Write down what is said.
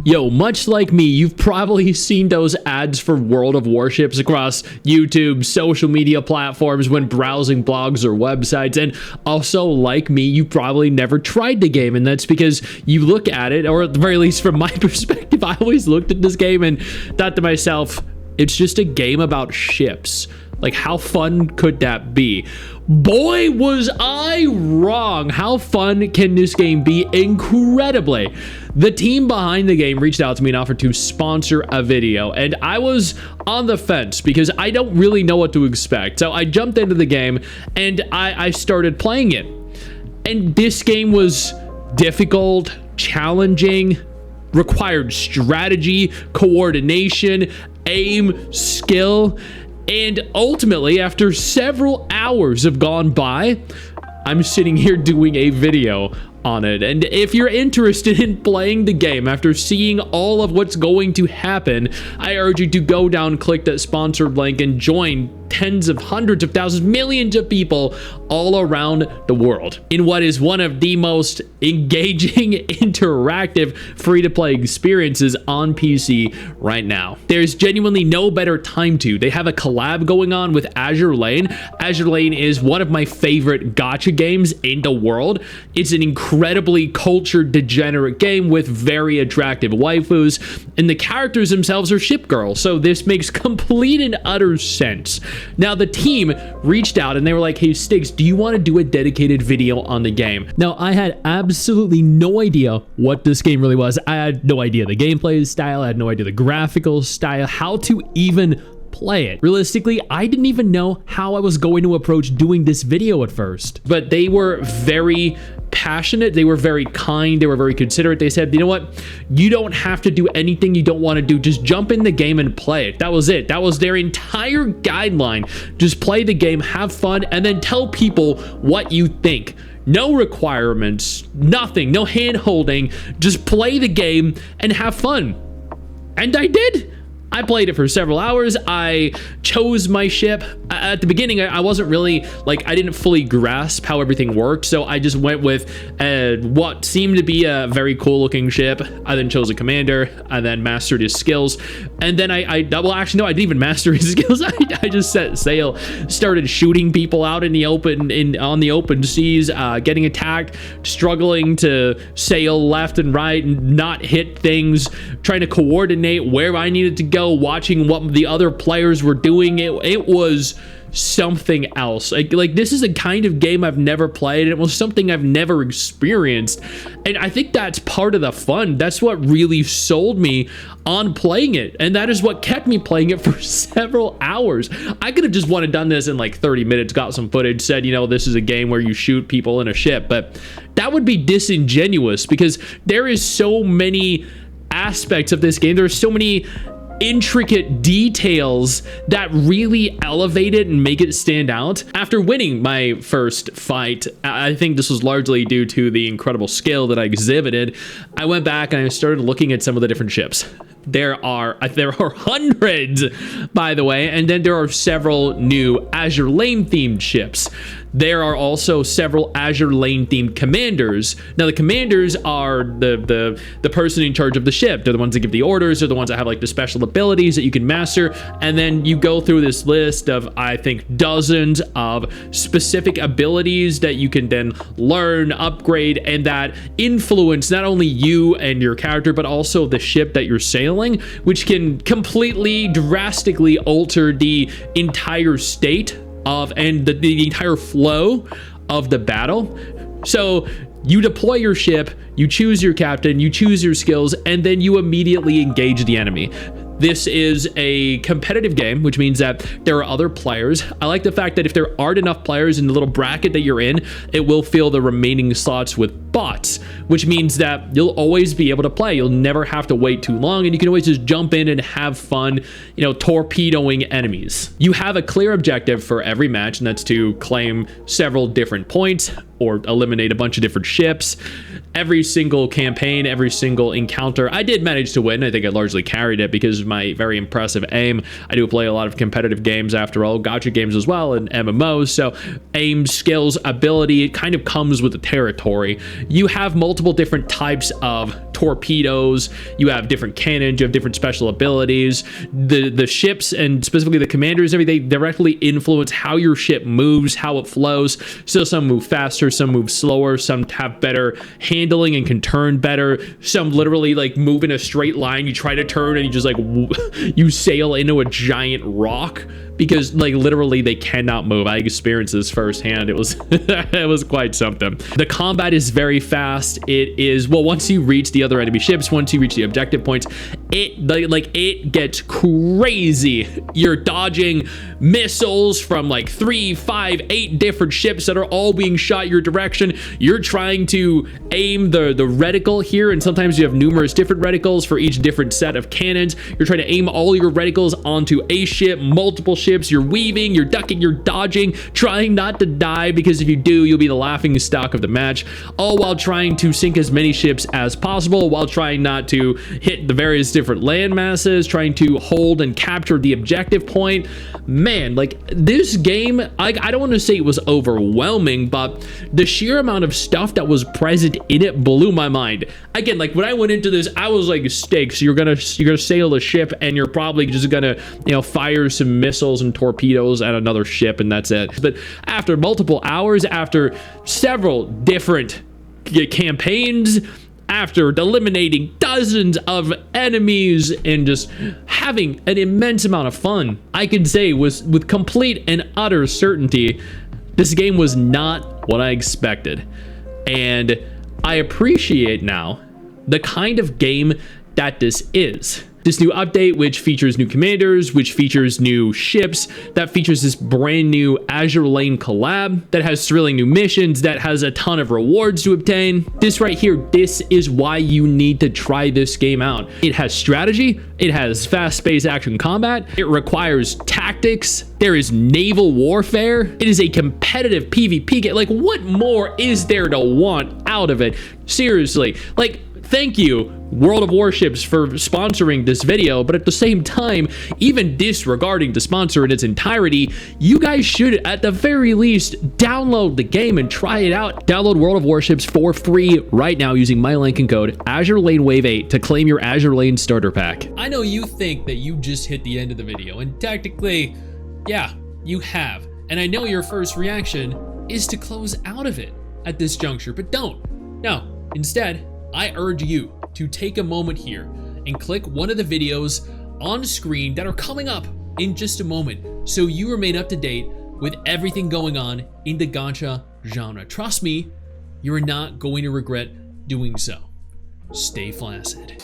Yo, much like me, you've probably seen those ads for World of Warships across YouTube, social media platforms when browsing blogs or websites, and also, like me, you probably never tried the game, and that's because you look at it, or at the very least from my perspective, I always looked at this game and thought to myself, it's just a game about ships. Like, how fun could that be? Boy, was I wrong. How fun can this game be? Incredibly. The team behind the game reached out to me and offered to sponsor a video, and I was on the fence because I don't really know what to expect. So I jumped into the game and I started playing it. And this game was difficult, challenging, required strategy, coordination, aim, skill. And ultimately, after several hours have gone by, I'm sitting here doing a video on it. And if you're interested in playing the game after seeing all of what's going to happen, I urge you to go down, click that sponsored link, and join tens of hundreds of thousands, millions of people all around the world in what is one of the most engaging, interactive, free-to-play experiences on PC right now. There's genuinely no better time to. They have a collab going on with Azure Lane. Azure Lane is one of my favorite gacha games in the world. It's an incredibly cultured, degenerate game with very attractive waifus, and the characters themselves are ship girls, so this makes complete and utter sense. Now, the team reached out and they were like, hey, Sticks, do you want to do a dedicated video on the game? Now, I had absolutely no idea what this game really was. I had no idea the gameplay style. I had no idea the graphical style, how to even play it. Realistically, I didn't even know how I was going to approach doing this video at first. But they were very passionate, they were very kind, they were very considerate. They said, you know what, you don't have to do anything you don't want to do, just jump in the game and play it. That was it. That was their entire guideline. Just play the game, have fun, and then tell people what you think. No requirements, nothing, no hand holding, just play the game and have fun. And I did. I played it for several hours. I chose my ship. At the beginning, I wasn't really, like, I didn't fully grasp how everything worked, so I just went with what seemed to be a very cool looking ship. I then chose a commander. I then mastered his skills. And then well, actually, no, I didn't even master his skills. I just set sail, started shooting people out in the open, on the open seas, getting attacked, struggling to sail left and right and not hit things, trying to coordinate where I needed to go, watching what the other players were doing. It was something else. Like this is a kind of game I've never played, and it was something I've never experienced, and I think that's part of the fun. That's what really sold me on playing it, and that is what kept me playing it for several hours. I could have just done this in like 30 minutes, got some footage, said, you know, this is a game where you shoot people in a ship, but that would be disingenuous because there is so many aspects of this game. There are so many intricate details that really elevate it and make it stand out. After winning my first fight, I think this was largely due to the incredible skill that I exhibited. I went back and I started looking at some of the different ships. There are hundreds, by the way, and then there are several new Azure Lane themed ships. There are also several Azure Lane themed commanders. Now, the commanders are the person in charge of the ship. They're the ones that give the orders. They're the ones that have like the special abilities that you can master. And then you go through this list of, I think, dozens of specific abilities that you can then learn, upgrade, and that influence not only you and your character, but also the ship that you're sailing, which can completely, drastically alter the entire state of and the entire flow of the battle. So you deploy your ship, you choose your captain, you choose your skills, and then you immediately engage the enemy. This is a competitive game, which means that there are other players. I like the fact that if there aren't enough players in the little bracket that you're in, it will fill the remaining slots with bots, which means that you'll always be able to play. You'll never have to wait too long, and you can always just jump in and have fun, you know, torpedoing enemies. You have a clear objective for every match, and that's to claim several different points or eliminate a bunch of different ships. Every single campaign, every single encounter, I did manage to win. I think I largely carried it because of my very impressive aim. I do play a lot of competitive games after all, gacha games as well, and MMOs, so aim, skills, ability, it kind of comes with the territory. You have multiple different types of torpedoes, you have different cannons, you have different special abilities. The ships, and specifically the commanders, everything directly influence how your ship moves, how it flows. So some move faster, some move slower, some have better handling and can turn better. Some literally like move in a straight line. You try to turn and you just like you sail into a giant rock, because like literally they cannot move. I experienced this firsthand. It was it was quite something. The combat is very fast. It is, well, once you reach the other enemy ships, once you reach the objective points, it gets crazy. You're dodging missiles from like 3, 5, 8 different ships that are all being shot your direction. You're trying to aim the reticle here, and sometimes you have numerous different reticles for each different set of cannons. You're trying to aim all your reticles onto a ship, multiple ships. You're weaving, you're ducking, you're dodging, trying not to die, because if you do, you'll be the laughing stock of the match, all while trying to sink as many ships as possible, while trying not to hit the various different land masses, trying to hold and capture the objective point. Man, like this game, I don't want to say it was overwhelming, but the sheer amount of stuff that was present in it blew my mind. Again, like when I went into this, I was like, stakes, you're gonna sail a ship and you're probably just gonna, you know, fire some missiles and torpedoes at another ship, and that's it. But after multiple hours, after several different campaigns, after eliminating dozens of enemies and just having an immense amount of fun, I can say with complete and utter certainty, this game was not what I expected. And I appreciate now the kind of game that this is. This new update, which features new commanders, which features new ships, that features this brand new Azure Lane collab, that has thrilling new missions, that has a ton of rewards to obtain. This right here, this is why you need to try this game out. It has strategy, it has fast-paced action combat, it requires tactics, there is naval warfare, it is a competitive PvP game. Like, what more is there to want out of it? Seriously, like, thank you, World of Warships, for sponsoring this video, but at the same time, even disregarding the sponsor in its entirety, you guys should at the very least download the game and try it out. Download World of Warships for free right now using my link and code AzureLaneWave8 to claim your Azure Lane starter pack. I know you think that you just hit the end of the video, and technically, yeah, you have. And I know your first reaction is to close out of it at this juncture, but don't. No, instead, I urge you to take a moment here and click one of the videos on screen that are coming up in just a moment, so you remain up to date with everything going on in the gacha genre. Trust me, you're not going to regret doing so. Stay flaccid.